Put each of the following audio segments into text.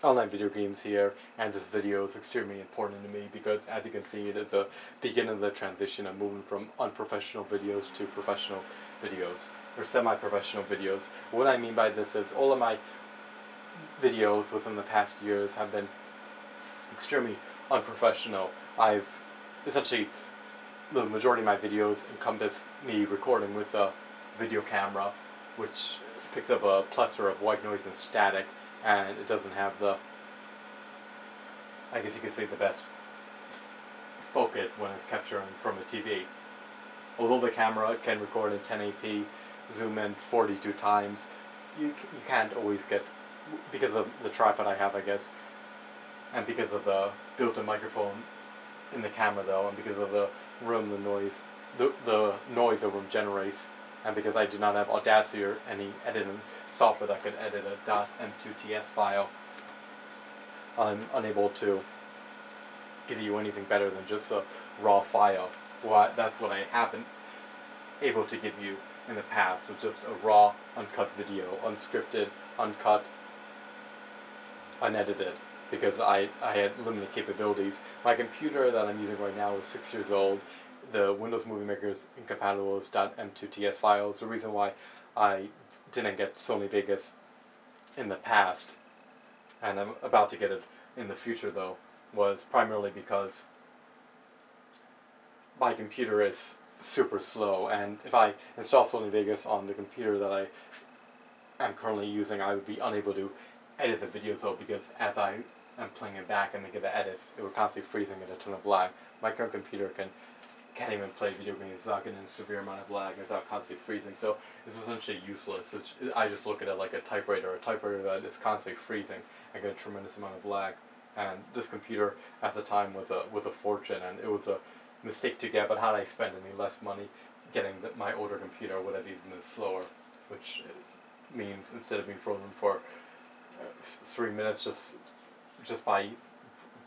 online video games here, and this video is extremely important to me because, as you can see, it is the beginning of the transition of moving from unprofessional videos to professional videos, or semi-professional videos. What I mean by this is all of my videos within the past years have been extremely unprofessional. I've essentially, the majority of my videos encompass me recording with a video camera, which picks up a plethora of white noise and static, and it doesn't have the, I guess you could say, the best focus when it's capturing from a TV. Although the camera can record in 1080p, zoom in 42 times, you can't always get, because of the tripod I have, I guess, and because of the built-in microphone in the camera though, and because of the room, the noise the room generates, and because I do not have Audacity or any editing software that could edit a .m2ts file, I'm unable to give you anything better than just a raw file. Well, that's what I have been able to give you in the past, with just a raw, uncut video, unscripted, uncut, unedited, because I had limited capabilities. My computer that I'm using right now is 6 years old. The Windows Movie Maker is incompatible with .m2ts files. The reason why I didn't get Sony Vegas in the past, and I'm about to get it in the future though, was primarily because my computer is super slow, and if I install Sony Vegas on the computer that I am currently using, I would be unable to edit the videos though, because as I am playing it back and making the edits, it would constantly freezing and a ton of lag. My current computer can't even play video games without getting a severe amount of lag and without constantly freezing, so it's essentially useless. I just look at it like a typewriter that is constantly freezing and get a tremendous amount of lag. And this computer at the time was a fortune, and it was a mistake to get, but had I spent any less money getting my older computer, would have even been slower, which means instead of being frozen for 3 minutes just by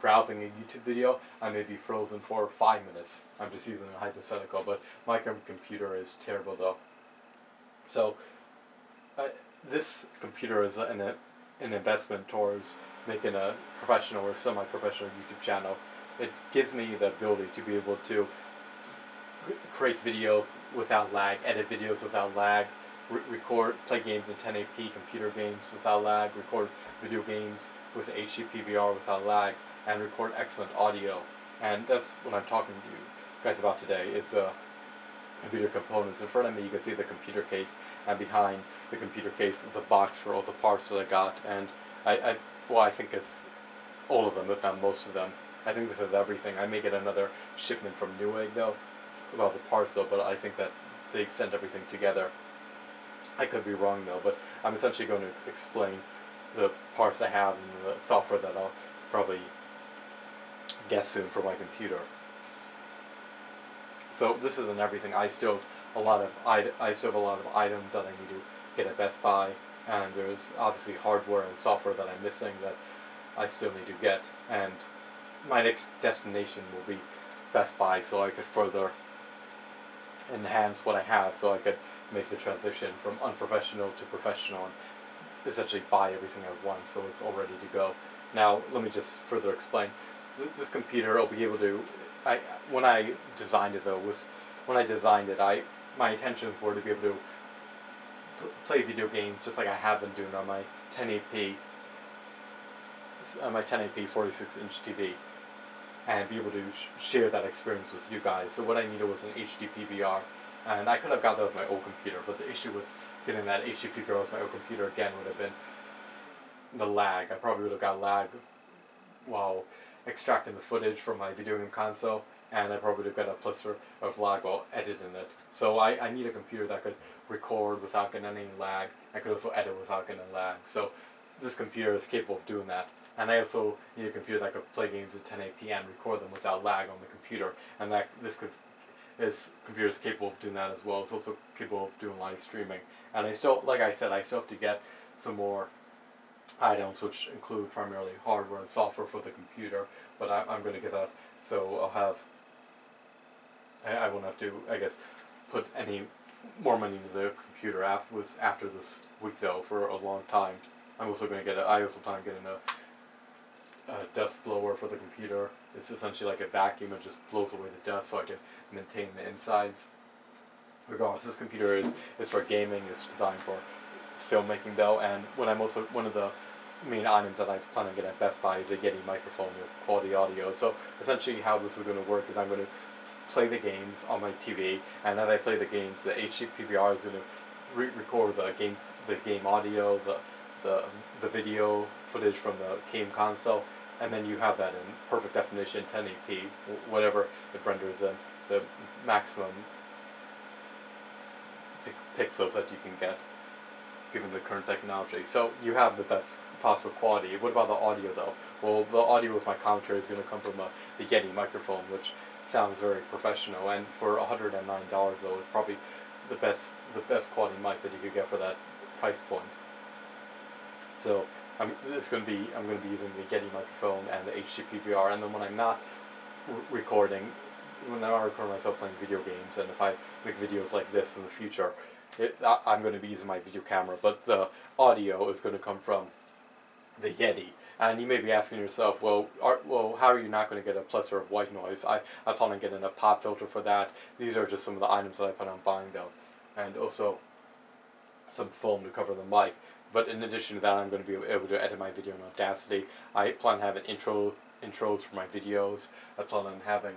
browsing a YouTube video, I may be frozen for 5 minutes. I'm just using a hypothetical, but my computer is terrible though. So this computer is an investment towards making a professional or semi-professional YouTube channel. It gives me the ability to be able to create videos without lag, edit videos without lag, record, play games in 1080p, computer games without lag, record video games with HD PVR without lag, and record excellent audio. And that's what I'm talking to you guys about today, is the computer components. In front of me you can see the computer case, and behind the computer case is a box for all the parts that I got, and I think it's all of them, if not most of them. I think this is everything. I may get another shipment from Newegg though, about the parts though, but I think that they sent everything together. I could be wrong though, but I'm essentially going to explain the parts I have and the software that I'll probably get soon for my computer. So this isn't everything. I still have a lot of items that I need to get at Best Buy, and there's obviously hardware and software that I'm missing that I still need to get, and my next destination will be Best Buy, so I could further enhance what I have, so I could make the transition from unprofessional to professional and essentially buy everything at once so it's all ready to go. Now let me just further explain. This computer will be able to, when I designed it though, my intentions were to be able to play video games just like I have been doing on my 1080p 46-inch TV, and be able to share that experience with you guys. So what I needed was an HD PVR, and I could have got that with my old computer, but the issue with getting that HD PVR with my old computer again would have been the lag. I probably would have got lag while extracting the footage from my video game console, and I probably would have got a plethora of lag while editing it. So I need a computer that could record without getting any lag. I could also edit without getting lag. So this computer is capable of doing that. And I also need a computer that could play games at 1080p and record them without lag on the computer. And this computer is capable of doing that as well. It's also capable of doing live streaming. And I still, like I said, I still have to get some more items, which include primarily hardware and software for the computer. But I'm going to get that, so I won't have to, I guess, put any more money into the computer after this week though, for a long time. I also plan on getting a dust blower for the computer. It's essentially like a vacuum. It just blows away the dust so I can maintain the insides. Regardless, this computer is for gaming. It's designed for filmmaking though, and one of the main items that I plan on getting at Best Buy is a Yeti microphone with quality audio. So essentially how this is going to work is I'm going to play the games on my TV, and as I play the games, the HD PVR is going to record the game audio, the video footage from the game console, and then you have that in perfect definition, 1080p, whatever it renders in, the maximum pixels that you can get given the current technology. So you have the best possible quality. What about the audio though? Well, the audio with my commentary is going to come from the Yeti microphone, which sounds very professional, and for $109 though, it's probably the best quality mic that you could get for that price point. So I'm going to be using the Yeti microphone and the HD PVR, and then when I'm not recording myself playing video games, and if I make videos like this in the future, I'm going to be using my video camera, but the audio is going to come from the Yeti. And you may be asking yourself, well, how are you not going to get a plethora of white noise? I plan on getting a pop filter for that. These are just some of the items that I plan on buying though, and also some foam to cover the mic. But in addition to that, I'm going to be able to edit my video in Audacity. I plan on having intros for my videos. I plan on having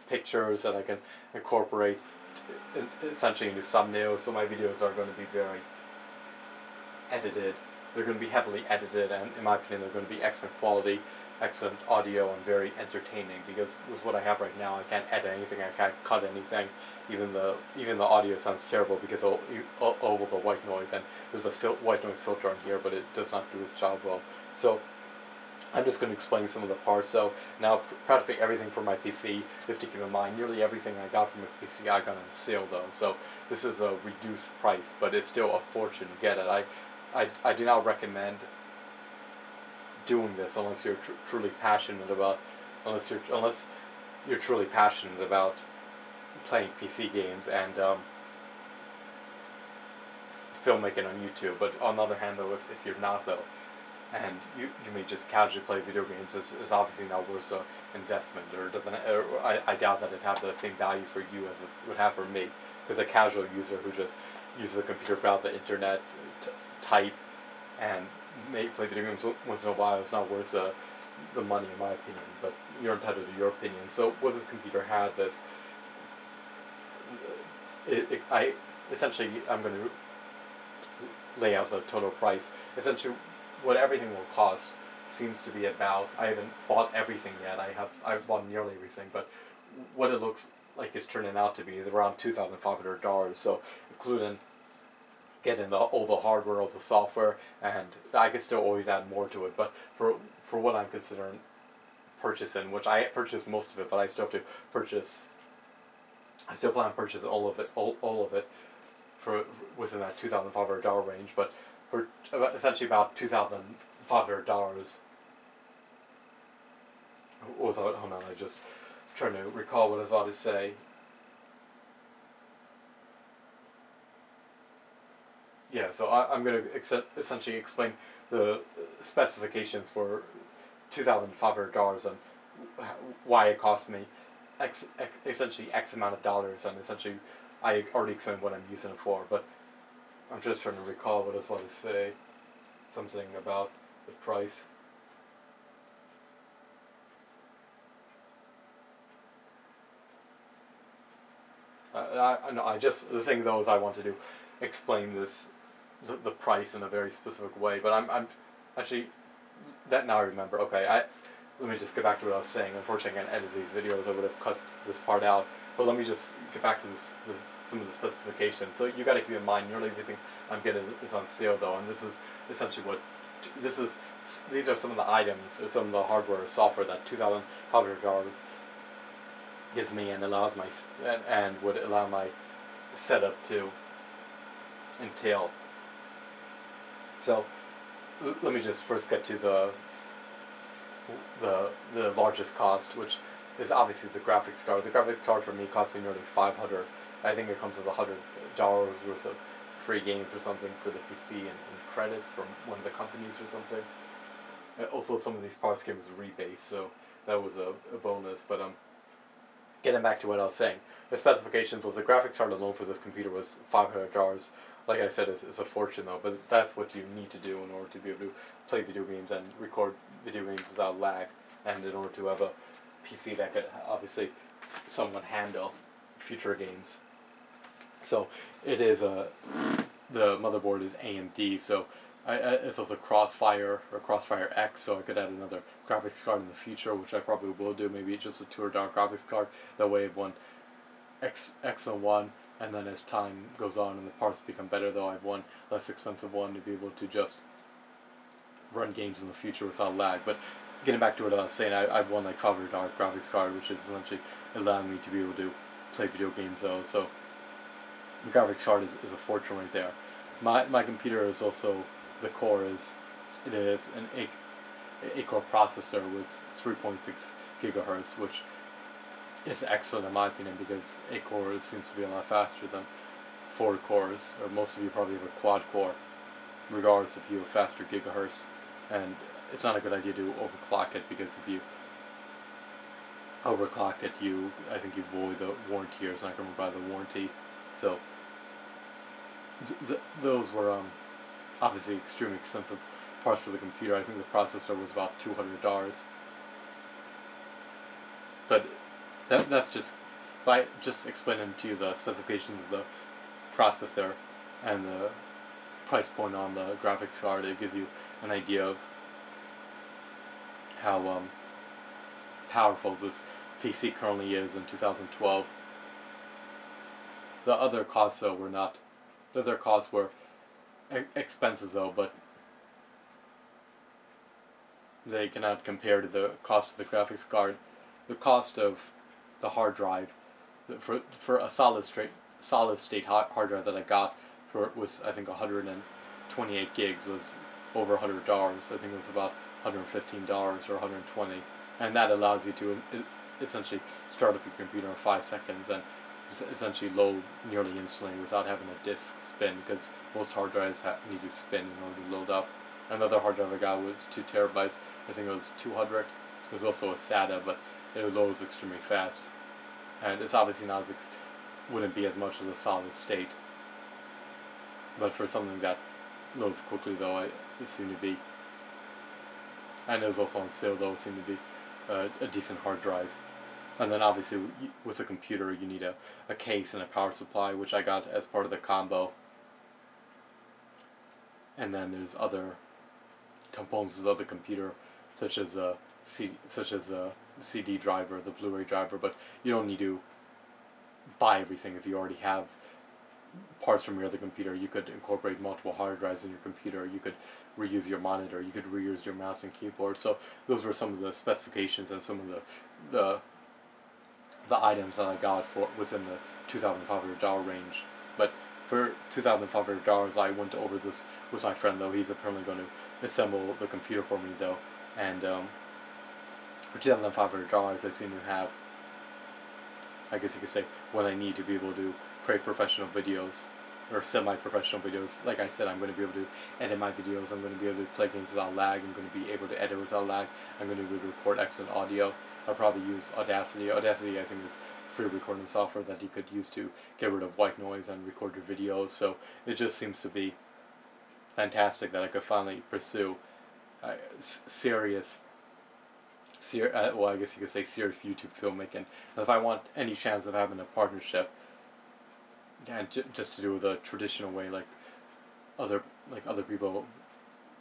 pictures that I can incorporate essentially into thumbnails, so my videos are going to be very edited. They're going to be heavily edited, and in my opinion they're going to be excellent quality, excellent audio, and very entertaining, because with what I have right now I can't edit anything, I can't cut anything. Even the audio sounds terrible because of all the white noise, and there's a white noise filter on here, but it does not do its job well. So I'm just going to explain some of the parts. So now practically everything for my PC, you have to keep in mind, nearly everything I got from a PC I got on sale though. So this is a reduced price, but it's still a fortune to get it. I do not recommend doing this unless you're truly passionate about, unless you're truly passionate about playing PC games and filmmaking on YouTube. But on the other hand though, if you're not though, and you may just casually play video games, it's obviously not worth the investment, I doubt that it'd have the same value for you as it would have for me, because a casual user who just uses a computer, browse the internet, type, and may play video games once in a while, it's not worth the money in my opinion, but you're entitled to your opinion. So what this computer has is, I'm going to lay out the total price. Essentially what everything will cost seems to be about, I haven't bought everything yet, I've bought nearly everything, but what it looks like it's turning out to be is around $2,500, so including getting all the hardware, all the software, and I can still always add more to it, but for what I'm considering purchasing, which I purchased most of it, but I still have to purchase, I still plan on purchasing all of it for within that $2,500 range, but for essentially about $2,500 hold on, I just trying to recall what I was about to say. Yeah, so I'm going to essentially explain the specifications for $2,500 and why it cost me essentially X amount of dollars, and essentially I already explained what I'm using it for, but I'm just trying to recall what I was about to say. Something about the price. The thing though is I want to explain the price in a very specific way, but I'm actually, that now I remember. Okay, let me just get back to what I was saying. Unfortunately I can't edit these videos, I would have cut this part out, but let me just get back to some of the specifications. So you got to keep in mind, nearly everything I'm getting is on sale though, and this is essentially these are some of the items, or some of the hardware or software that $2,500 gives me and would allow my setup to entail. So let me just first get to the largest cost, which is obviously the graphics card. The graphics card for me cost me nearly $500. I think it comes with $100 worth of free games or something for the PC and credits from one of the companies or something. Also, some of these parts came as rebates, so that was a bonus. But getting back to what I was saying, the specifications was the graphics card alone for this computer was $500. Like I said, it's a fortune though, but that's what you need to do in order to be able to play video games and record video games without lag, and in order to have a PC that could obviously somewhat handle future games. So it is the motherboard is AMD, so it's also Crossfire or Crossfire X, so I could add another graphics card in the future, which I probably will do. Maybe just a $200 graphics card. That way, I have one X01, and then as time goes on and the parts become better, though, I have one less expensive one to be able to just run games in the future without lag. But getting back to what I was saying, I've won like $500 graphics card, which is essentially allowing me to be able to play video games though. So the graphics card is a fortune right there. My computer is also, the core is, it is an 8-core processor with 3.6 gigahertz, which is excellent in my opinion because 8 cores seems to be a lot faster than 4 cores, or most of you probably have a quad core, regardless if you have faster gigahertz. And it's not a good idea to overclock it, because if you overclock it, I think you void the warranty, or it's not going to buy the warranty. So those were obviously extremely expensive parts for the computer. I think the processor was about $200, but that's just by just explaining to you the specifications of the processor and the price point on the graphics card. It gives you an idea of how powerful this PC currently is in 2012. The other costs though were not. The other costs were expenses though, but they cannot compare to the cost of the graphics card. The cost of the hard drive for a solid state hard drive that I got was I think 128 gigs was over $100. I think it was about $115 or $120, and that allows you to essentially start up your computer in 5 seconds and essentially load nearly instantly without having a disk spin, because most hard drives need to spin in order to load up. Another hard drive I got was 2 terabytes. I think it was 200. It was also a SATA, but it loads extremely fast, and it's obviously not wouldn't be as much as a solid state. But for something that loads quickly, though, it seemed to be. And it was also on sale, though. It seemed to be a decent hard drive. And then obviously with a computer you need a case and a power supply, which I got as part of the combo. And then there's other components of the computer, such as the CD driver, the Blu-ray driver, but you don't need to buy everything if you already have parts from your other computer. You could incorporate multiple hard drives in your computer. You could reuse your monitor. You could reuse your mouse and keyboard. So those were some of the specifications and some of the items that I got for within the $2,500 range. But for $2,500, I went over this with my friend, though. He's apparently going to assemble the computer for me, though. And for $2,500, I seem to have, I guess you could say, what I need to be able to create professional videos, or semi-professional videos. Like I said, I'm going to be able to edit my videos. I'm going to be able to play games without lag. I'm going to be able to edit without lag. I'm going to be able to record excellent audio. I'll probably use Audacity. Audacity, I think, is free recording software that you could use to get rid of white noise and record your videos. So it just seems to be fantastic that I could finally pursue serious well, I guess you could say serious YouTube filmmaking. And if I want any chance of having a partnership, and just to do it the traditional way, like other people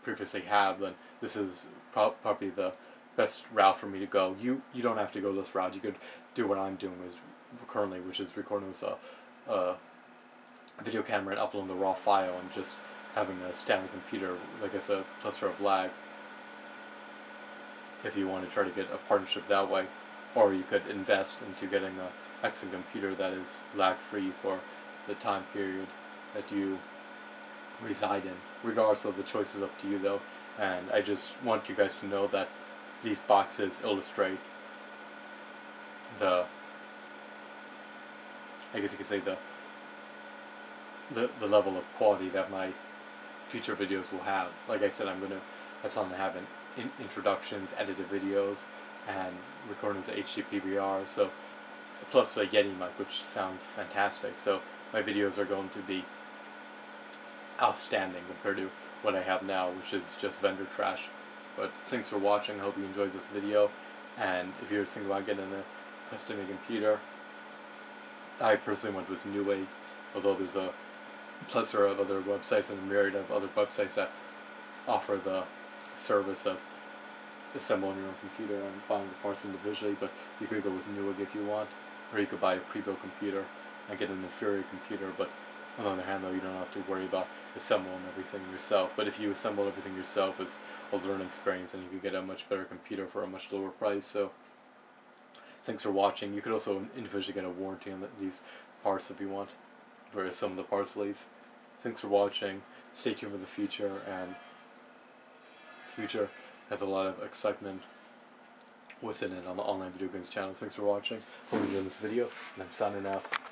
previously have, then this is probably the best route for me to go. You don't have to go this route. You could do what I'm doing currently, which is recording with a video camera and uploading the raw file, and just having a standard computer, like it's a cluster of lag. If you want to try to get a partnership that way, or you could invest into getting an excellent computer that is lag-free for the time period that you reside in. Regardless of the choice is up to you, though. And I just want you guys to know that these boxes illustrate I guess you could say the level of quality that my future videos will have. Like I said, I plan on having introductions, edited videos, and recordings of HD PVR. So plus a Yeti mic, which sounds fantastic. So my videos are going to be outstanding compared to what I have now, which is just vendor trash. But thanks for watching. I hope you enjoyed this video. And if you're thinking about getting a custom-made computer, I personally went with Newegg, although there's a plethora of other websites and a myriad of other websites that offer the service of assembling your own computer and buying the parts individually. But you could go with Newegg if you want, or you could buy a pre-built computer and get an inferior computer. But on the other hand, though, you don't have to worry about assembling everything yourself. But if you assemble everything yourself, it's a learning experience, and you could get a much better computer for a much lower price. So thanks for watching. You could also individually get a warranty on these parts if you want, for some of the parts at least. Thanks for watching. Stay tuned for the future, and the future has a lot of excitement within it on the Online Video Games channel. Thanks for watching. Hope you enjoyed this video, and I'm signing out.